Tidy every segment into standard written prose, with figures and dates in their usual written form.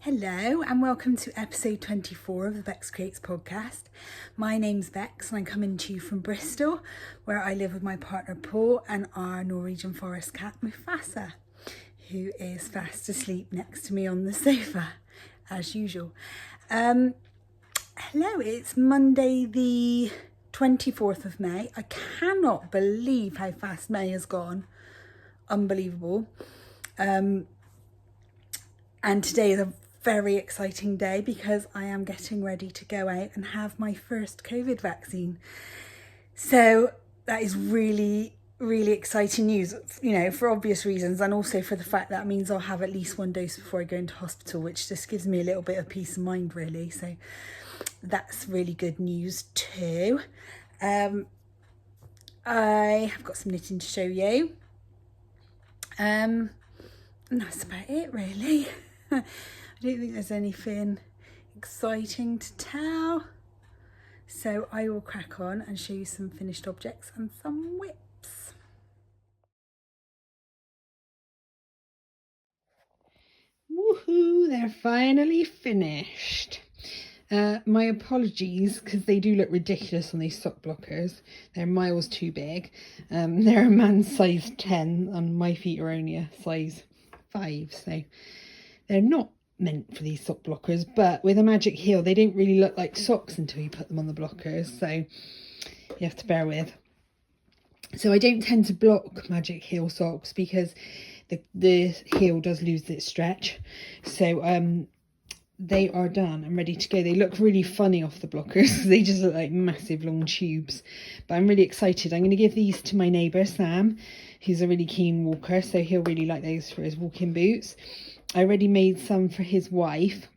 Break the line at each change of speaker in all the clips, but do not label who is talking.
Hello and welcome to episode 24 of the Beks Creates podcast. My name's Beks and I'm coming to you from Bristol, where I live with my partner Paul and our Norwegian forest cat Mufasa, who is fast asleep next to me on the sofa as usual. Hello, it's Monday the 24th of May. I cannot believe how fast May has gone. Unbelievable. And today is a very exciting day because I am getting ready to go out and have my first COVID vaccine. So that is really, really exciting news, you know, for obvious reasons, and also for the fact that means I'll have at least one dose before I go into hospital, which just gives me a little bit of peace of mind, really. So that's really good news too. I have got some knitting to show you. And that's about it, really. I don't think there's anything exciting to tell. So I will crack on and show you some finished objects and some whips. Woohoo, they're finally finished. My apologies, because they do look ridiculous on these sock blockers. They're miles too big. They're a man's size 10 and my feet are only a size 5, so they're not meant for these sock blockers, but with a magic heel they don't really look like socks until you put them on the blockers, so you have to bear with. So I don't tend to block magic heel socks because the heel does lose its stretch. So they are done and ready to go. They look really funny off the blockers. They just look like massive long tubes, but I'm really excited. I'm going to give these to my neighbour Sam, who's a really keen walker, so he'll really like those for his walking boots. I already made some for his wife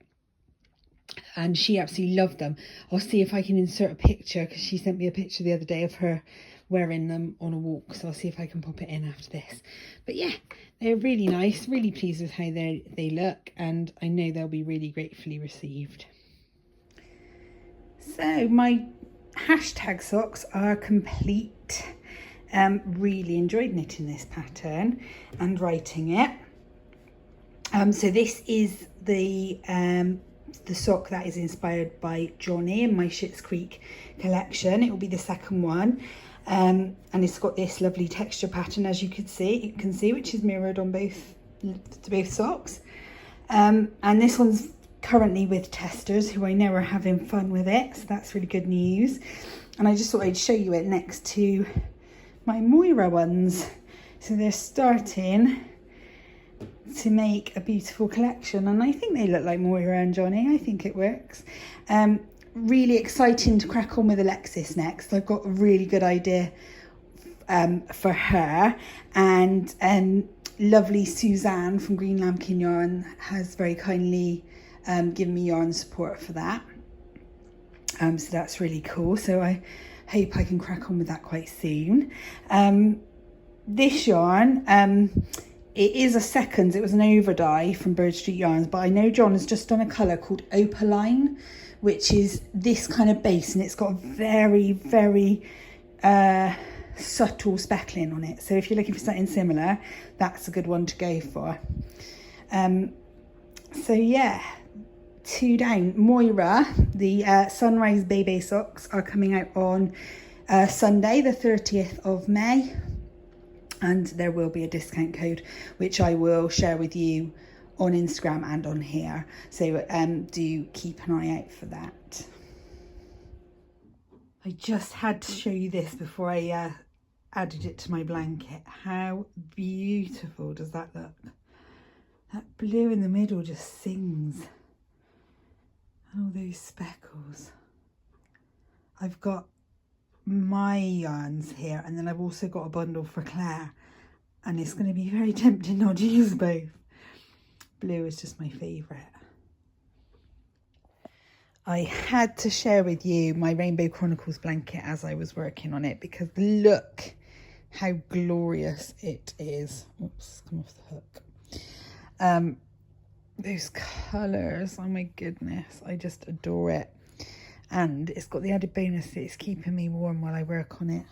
and she absolutely loved them. I'll see if I can insert a picture, because she sent me a picture the other day of her wearing them on a walk, so I'll see if I can pop it in after this. But yeah, they're really nice, really pleased with how they look, and I know they'll be really gratefully received. So my hashtag socks are complete. Really enjoyed knitting this pattern and writing it. So this is the sock that is inspired by Johnny in my Schitt's Creek collection. It will be the second one, and it's got this lovely texture pattern, as you can see, which is mirrored on both socks. And this one's currently with testers who I know are having fun with it, so that's really good news. And I just thought I'd show you it next to my Moira ones. So they're starting to make a beautiful collection, and I think they look like Moira and Johnny. I think it works. Really exciting to crack on with Alexis next. I've got a really good idea for her, and lovely Suzanne from Green Lambkin Yarn has very kindly given me yarn support for that. So that's really cool. So I hope I can crack on with that quite soon. This yarn, it is a seconds. It was an overdye from Bird Street Yarns, but I know John has just done a colour called Opaline, which is this kind of base, and it's got a very, very subtle speckling on it. So if you're looking for something similar, that's a good one to go for. So yeah, 2 down. Moira, the Sunrise Bebe socks are coming out on Sunday, the 30th of May. And there will be a discount code, which I will share with you on Instagram and on here. So do keep an eye out for that. I just had to show you this before I added it to my blanket. How beautiful does that look? That blue in the middle just sings. And all those speckles. I've got my yarns here, and then I've also got a bundle for Claire, and it's going to be very tempting not to use both. Blue is just my favourite. I had to share with you my Rainbow Chronicles blanket as I was working on it, because look how glorious it is. Oops, come off the hook. Those colours, oh my goodness, I just adore it. And it's got the added bonus that it's keeping me warm while I work on it,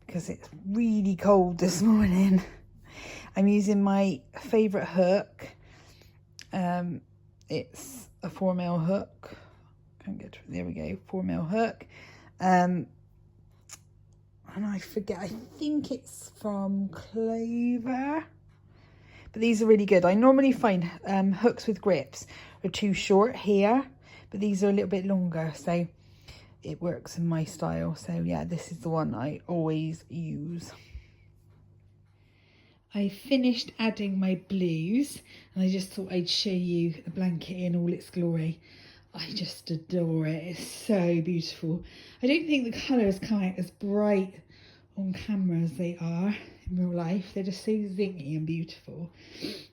because it's really cold this morning. I'm using my favourite hook. It's a 4mm hook. Can't get to it. There we go, 4mm hook. And I forget, I think it's from Clover. But these are really good. I normally find hooks with grips are too short here, but these are a little bit longer, so it works in my style. So yeah, this is the one I always use. I finished adding my blues, and I just thought I'd show you the blanket in all its glory. I just adore it. It's so beautiful. I don't think the colours come out as bright on camera as they are in real life. They're just so zingy and beautiful.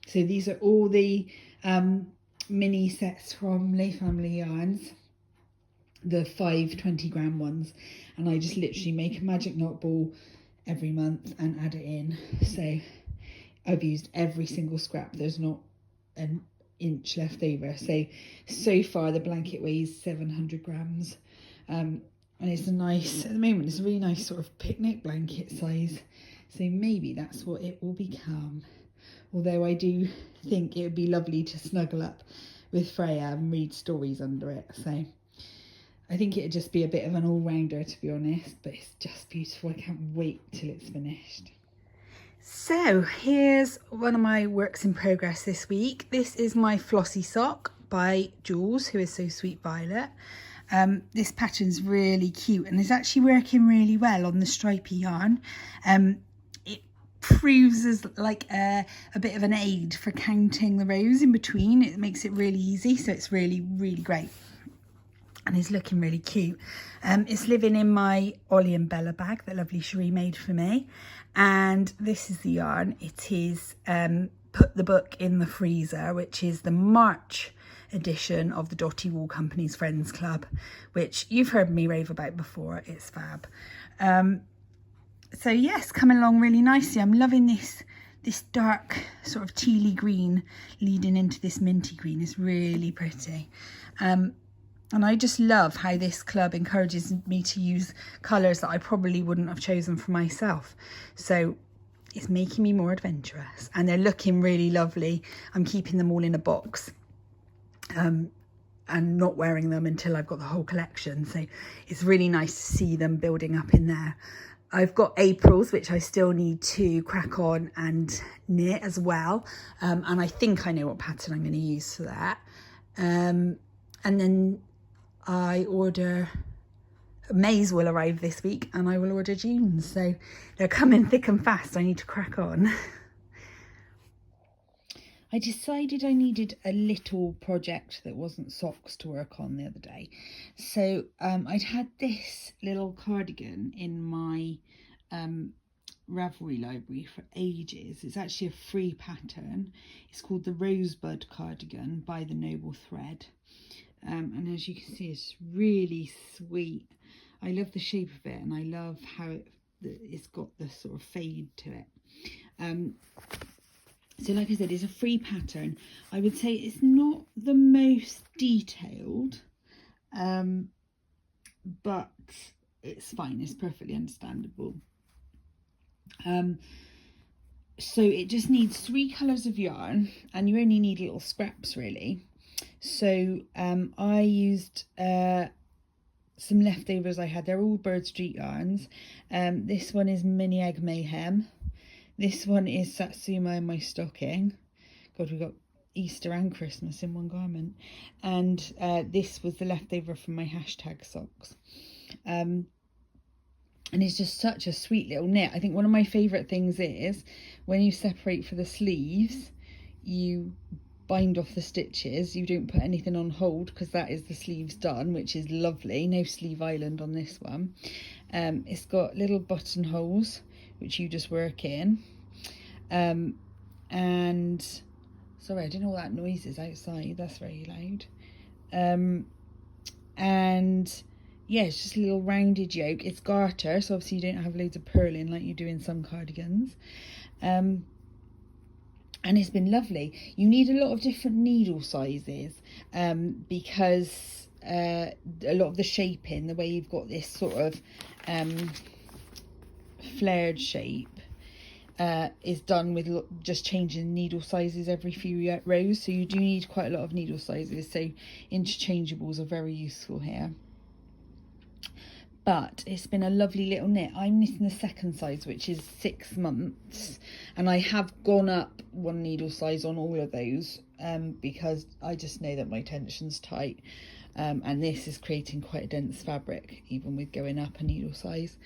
So these are all the mini sets from Le Family Yarns, the 5 20-gram ones, and I just literally make a magic knot ball every month and add it in. So I've used every single scrap. There's not an inch left over. So far the blanket weighs 700 grams. And it's a nice, at the moment, it's a really nice sort of picnic blanket size. So maybe that's what it will become. Although I do think it would be lovely to snuggle up with Freya and read stories under it. So I think it'd just be a bit of an all-rounder, to be honest. But it's just beautiful. I can't wait till it's finished. So here's one of my works in progress this week. This is my flossy sock by Jules, who is So Sweet Violet. This pattern's really cute and is actually working really well on the stripy yarn. It proves as like a bit of an aid for counting the rows in between. It makes it really easy, so it's really, really great. And it's looking really cute. It's living in my Ollie and Bella bag that lovely Cherie made for me. And this is the yarn. It is Put the Book in the Freezer, which is the March edition of the Dotty Wool Company's Friends Club, which you've heard me rave about before. It's fab. So yes, coming along really nicely. I'm loving this dark sort of tealy green leading into this minty green. It's really pretty. And I just love how this club encourages me to use colours that I probably wouldn't have chosen for myself. So it's making me more adventurous, and they're looking really lovely. I'm keeping them all in a box and not wearing them until I've got the whole collection. So it's really nice to see them building up in there. I've got April's, which I still need to crack on and knit as well. And I think I know what pattern I'm going to use for that. And then May's will arrive this week, and I will order June's. So they're coming thick and fast. I need to crack on. I decided I needed a little project that wasn't socks to work on the other day. So I'd had this little cardigan in my Ravelry library for ages. It's actually a free pattern. It's called the Rosebud Cardigan by the Noble Thread. And as you can see, it's really sweet. I love the shape of it, and I love how it's got the sort of fade to it. So like I said, it's a free pattern. I would say it's not the most detailed, but it's fine. It's perfectly understandable. So it just needs 3 colours of yarn, and you only need little scraps really. So I used some leftovers I had. They're all Bird Street yarns. This one is Mini Egg Mayhem. This one is Satsuma in my stocking. God, we got Easter and Christmas in one garment. And this was the leftover from my hashtag socks. And it's just such a sweet little knit. I think one of my favourite things is when you separate for the sleeves, you bind off the stitches. You don't put anything on hold because that is the sleeves done, which is lovely. No sleeve island on this one. It's got little buttonholes which you just work in. And sorry, I don't know what that noise is outside. That's very loud. And yeah, it's just a little rounded yoke. It's garter, so obviously you don't have loads of purling like you do in some cardigans. And it's been lovely. You need a lot of different needle sizes because a lot of the shaping, the way you've got this sort of flared shape, is done with just changing needle sizes every few rows, so you do need quite a lot of needle sizes, so interchangeables are very useful here. But it's been a lovely little knit. I'm knitting the second size, which is 6 months, and I have gone up 1 needle size on all of those because I just know that my tension's tight, and this is creating quite a dense fabric even with going up a needle size.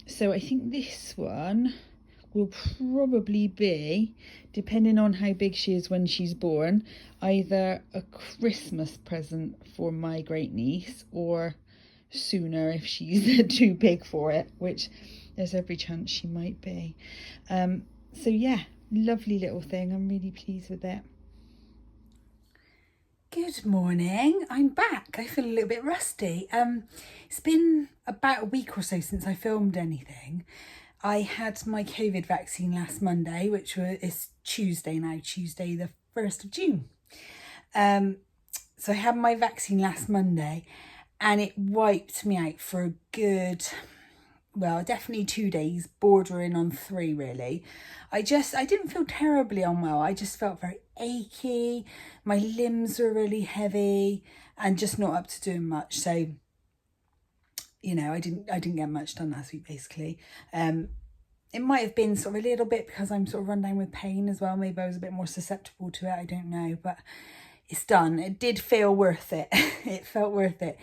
So I think this one will probably be, depending on how big she is when she's born, either a Christmas present for my great niece or sooner if she's too big for it, which there's every chance she might be. So yeah, lovely little thing. I'm really pleased with it. Good morning, I'm back. I feel a little bit rusty. It's been about a week or so since I filmed anything. I had my COVID vaccine last Monday, which is Tuesday now, Tuesday the 1st of June. So I had my vaccine last Monday, and it wiped me out for a good, well, definitely 2 days, bordering on 3 really. I didn't feel terribly unwell. I just felt very achy. My limbs were really heavy and just not up to doing much. So, you know, I didn't get much done last week basically. It might have been sort of a little bit because I'm sort of run down with pain as well. Maybe I was a bit more susceptible to it. I don't know, but it's done. It did feel worth it. It felt worth it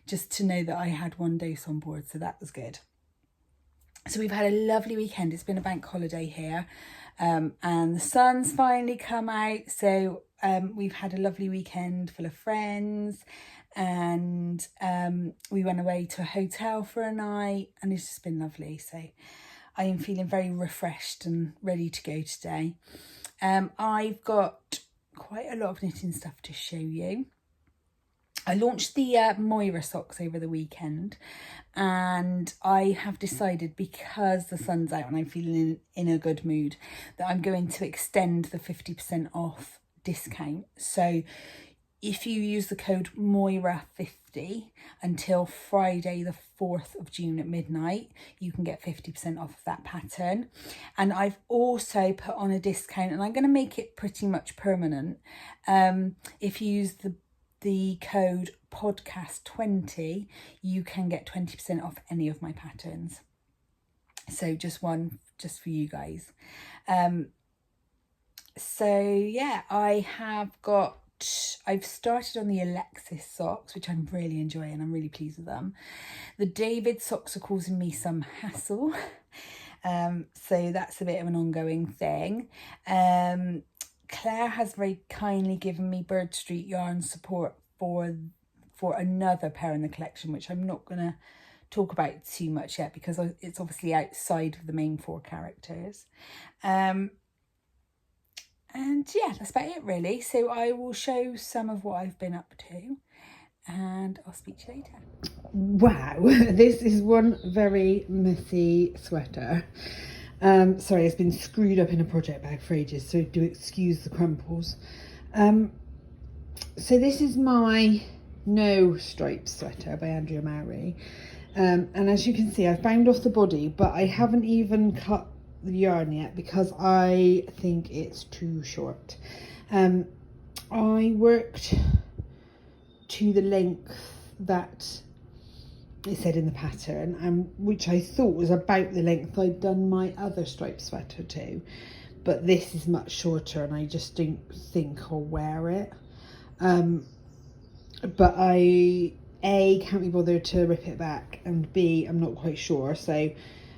just to know that I had 1 dose on board. So that was good. So we've had a lovely weekend. It's been a bank holiday here, and the sun's finally come out. So we've had a lovely weekend full of friends, and we went away to a hotel for a night, and it's just been lovely. So I am feeling very refreshed and ready to go today. I've got quite a lot of knitting stuff to show you. I launched the Moira socks over the weekend, and I have decided, because the sun's out and I'm feeling in a good mood, that I'm going to extend the 50% off discount. So if you use the code Moira50 until Friday the 4th of June at midnight, you can get 50% off of that pattern. And I've also put on a discount, and I'm going to make it pretty much permanent. If you use the code podcast20, you can get 20% off any of my patterns. So just one just for you guys. So yeah, I've started on the Alexis socks, which I'm really enjoying. I'm really pleased with them. The David socks are causing me some hassle. So that's a bit of an ongoing thing. Claire has very kindly given me Bird Street yarn support for another pair in the collection, which I'm not going to talk about too much yet because it's obviously outside of the main 4 characters. And yeah, that's about it really. So I will show some of what I've been up to, and I'll speak to you later. Wow, this is one very messy sweater. Sorry, it's been screwed up in a project bag for ages, so do excuse the crumples. So this is my No Stripes sweater by Andrea Mowry. And as you can see, I've bound off the body, but I haven't even cut the yarn yet because I think it's too short. I worked to the length that it said in the pattern, which I thought was about the length I'd done my other striped sweater to, but this is much shorter and I just don't think I'll wear it. But I can't be bothered to rip it back, and B, I'm not quite sure, so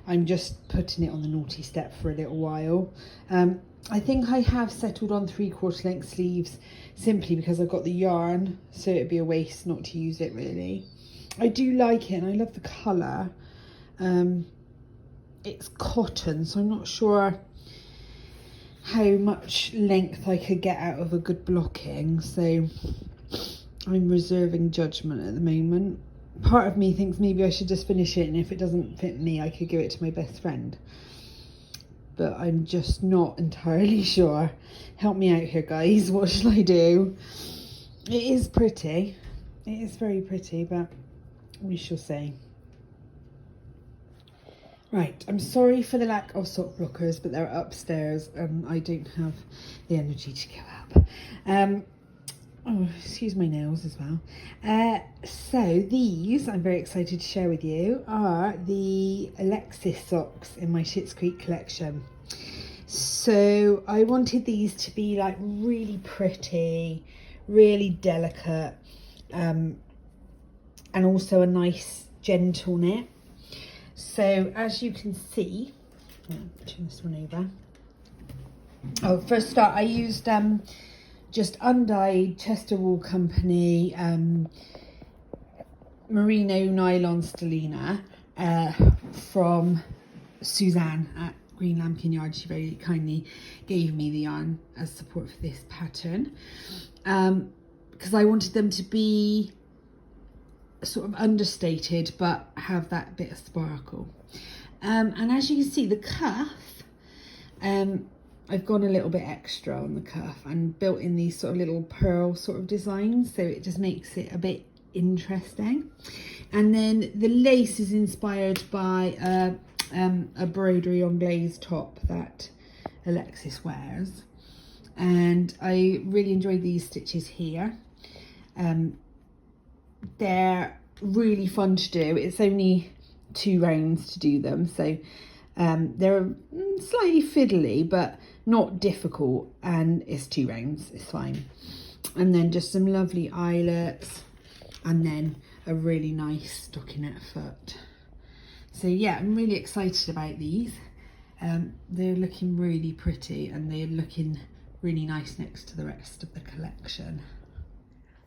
I'm just putting it on the naughty step for a little while. I think I have settled on 3/4 length sleeves simply because I've got the yarn, so it'd be a waste not to use it really. I do like it and I love the colour. It's cotton, so I'm not sure how much length I could get out of a good blocking, so I'm reserving judgment at the moment. Part of me thinks maybe I should just finish it, and if it doesn't fit me I could give it to my best friend, but I'm just not entirely sure. Help me out here guys, what should I do? It is pretty, it is very pretty, but we shall see. Right, I'm sorry for the lack of sock blockers, but they're upstairs and I don't have the energy to go up. Oh, excuse my nails as well. So these, I'm very excited to share with you, are the Alexis socks in my Schitt's Creek collection. So I wanted these to be like really pretty, really delicate, and also a nice gentle knit. So as you can see, turn this one over. Oh, first start, I used just undyed Chester Wool Company merino nylon stellina from Suzanne at Green Lambkin Yard. She very kindly gave me the yarn as support for this pattern, because I wanted them to be sort of understated but have that bit of sparkle. And as you can see, the cuff, I've gone a little bit extra on the cuff and built in these sort of little pearl sort of designs, so it just makes it a bit interesting. And then the lace is inspired by a broderie anglaise top that Alexis wears, and I really enjoyed these stitches here. They're really fun to do. It's only 2 rounds to do them, so they're slightly fiddly but not difficult, and it's 2 rounds, it's fine. And then just some lovely eyelets, and then a really nice stockinette foot. So yeah, I'm really excited about these. They're looking really pretty and they're looking really nice next to the rest of the collection.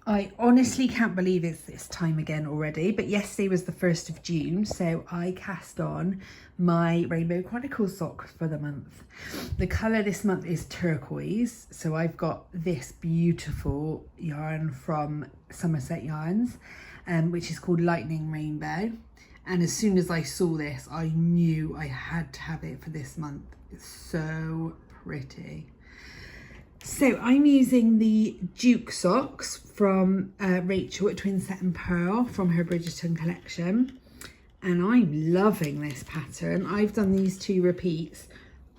I honestly can't believe it's this time again already, but yesterday was the 1st of June, so I cast on my Rainbow Chronicles sock for the month. The colour this month is turquoise, so I've got this beautiful yarn from Somerset Yarns, which is called Lightning Rainbow. And as soon as I saw this, I knew I had to have it for this month. It's so pretty. So I'm using the Duke socks from Rachel at Twin Set and Pearl from her Bridgerton collection. And I'm loving this pattern. I've done these 2 repeats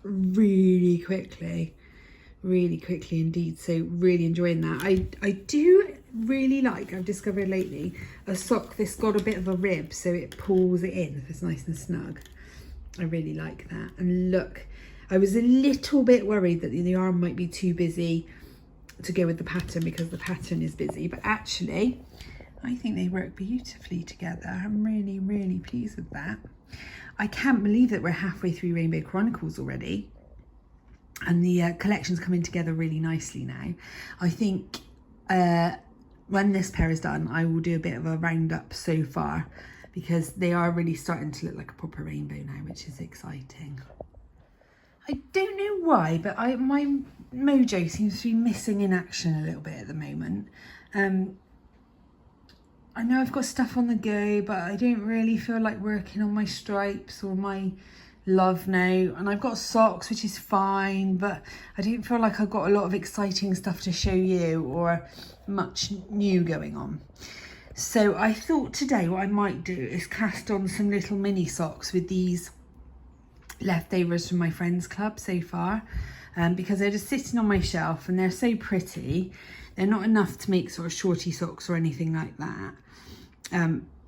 really quickly indeed. So really enjoying that. I do really like, I've discovered lately, a sock that's got a bit of a rib so it pulls it in if it's nice and snug. I really like that. And look, I was a little bit worried that the yarn might be too busy to go with the pattern because the pattern is busy, but actually I think they work beautifully together. I'm really, really pleased with that. I can't believe that we're halfway through Rainbow Chronicles already, and the collection's coming together really nicely now. I think when this pair is done, I will do a bit of a roundup so far, because they are really starting to look like a proper rainbow now, which is exciting. I don't know why, but my mojo seems to be missing in action a little bit at the moment. I know I've got stuff on the go, but I don't really feel like working on my stripes or my love note. And I've got socks, which is fine, but I don't feel like I've got a lot of exciting stuff to show you or much new going on. So I thought today what I might do is cast on some little mini socks with these leftovers from my friends club so far, because they're just sitting on my shelf and they're so pretty. They're not enough to make sort of shorty socks or anything like that,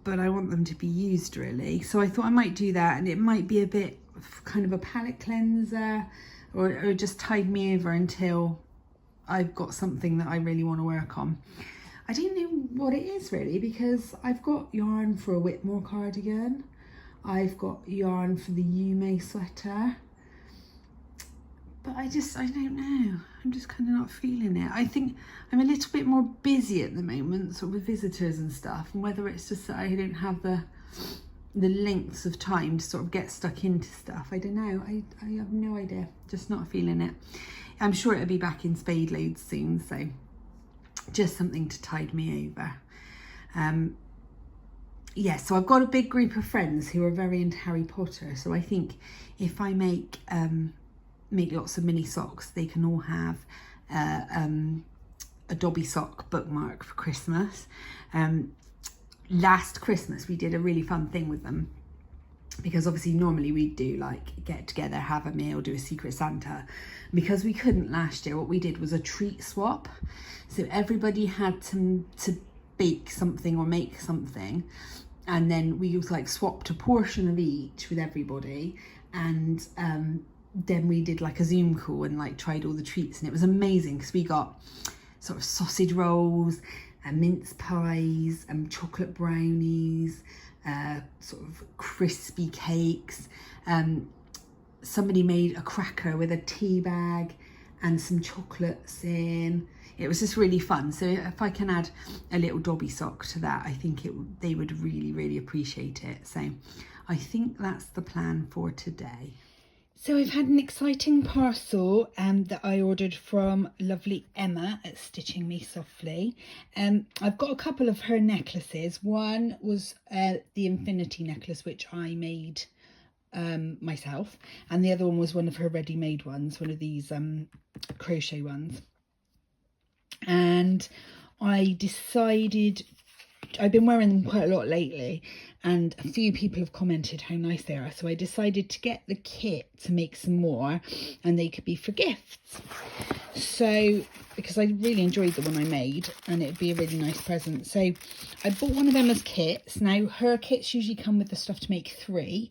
but I want them to be used really. So I thought I might do that, and it might be a bit of kind of a palette cleanser, or just tide me over until I've got something that I really want to work on. I don't know what it is really, because I've got yarn for a Whitmore cardigan, I've got yarn for the Yume sweater, but I don't know. I'm just kind of not feeling it. I think I'm a little bit more busy at the moment, sort of with visitors and stuff, and whether it's just that I don't have the lengths of time to sort of get stuck into stuff. I don't know. I have no idea. Just not feeling it. I'm sure it'll be back in spade loads soon, so just something to tide me over. Yeah, so I've got a big group of friends who are very into Harry Potter, so I think if I make lots of mini socks, they can all have a Dobby sock bookmark for Christmas. Last Christmas we did a really fun thing with them, because obviously normally we'd do like get together, have a meal, do a Secret Santa. Because we couldn't last year, what we did was a treat swap. So everybody had to bake something or make something, and then we like swapped a portion of each with everybody, and then we did like a Zoom call and like tried all the treats, and it was amazing because we got sort of sausage rolls and mince pies and chocolate brownies, sort of crispy cakes. Somebody made a cracker with a tea bag and some chocolates in. It was just really fun. So if I can add a little Dobby sock to that, I think they would really, really appreciate it. So I think that's the plan for today. So I've had an exciting parcel that I ordered from lovely Emma at Stitching Me Softly. I've got a couple of her necklaces. One was the infinity necklace, which I made myself, and the other one was one of her ready-made ones, one of these crochet ones. And I decided, I've been wearing them quite a lot lately, and a few people have commented how nice they are, so I decided to get the kit to make some more, and they could be for gifts. So because I really enjoyed the one I made, and it'd be a really nice present, so I bought one of Emma's kits. Now her kits usually come with the stuff to make 3,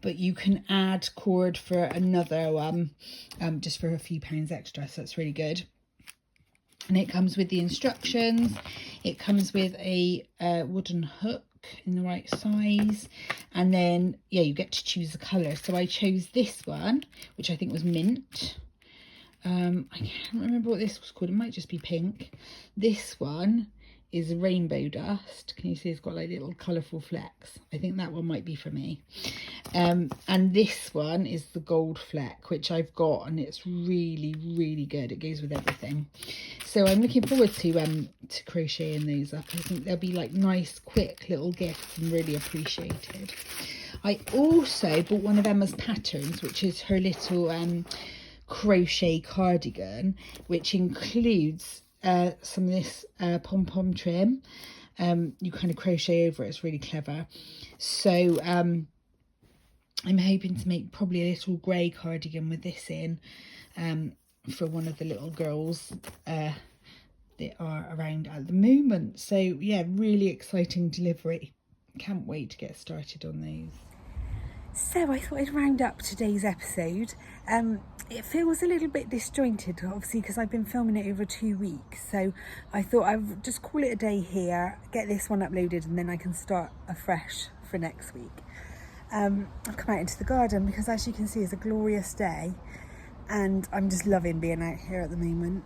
but you can add cord for another one, just for a few pounds extra, so that's really good. And it comes with the instructions. It comes with a wooden hook in the right size, and then yeah, you get to choose the colour. So I chose this one, which I think was mint. I can't remember what this was called. It might just be pink. This one is rainbow dust. Can you see it's got like little colourful flecks? I think that one might be for me. And this one is the gold fleck, which I've got, and it's really, really good. It goes with everything. So I'm looking forward to crocheting those up. I think they'll be like nice, quick little gifts and really appreciated. I also bought one of Emma's patterns, which is her little crochet cardigan, which includes some of this pom-pom trim. You kind of crochet over it. It's really clever. So I'm hoping to make probably a little grey cardigan with this in, for one of the little girls that are around at the moment. So yeah, really exciting delivery. Can't wait to get started on those. So I thought I'd round up today's episode. It feels a little bit disjointed, obviously, because I've been filming it over 2 weeks. So I thought I'd just call it a day here, get this one uploaded, and then I can start afresh for next week. I've come out into the garden because, as you can see, it's a glorious day, and I'm just loving being out here at the moment.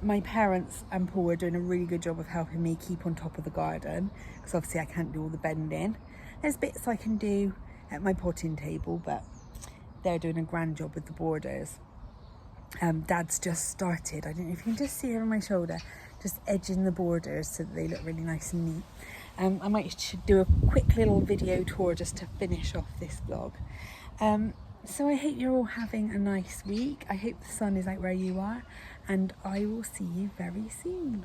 My parents and Paul are doing a really good job of helping me keep on top of the garden, because obviously I can't do all the bending. There's bits I can do at my potting table, but they're doing a grand job with the borders. Dad's just started, I don't know if you can just see over my shoulder, just edging the borders so that they look really nice and neat. I might do a quick little video tour just to finish off this vlog. So I hope you're all having a nice week. I hope the sun is out where you are, and I will see you very soon.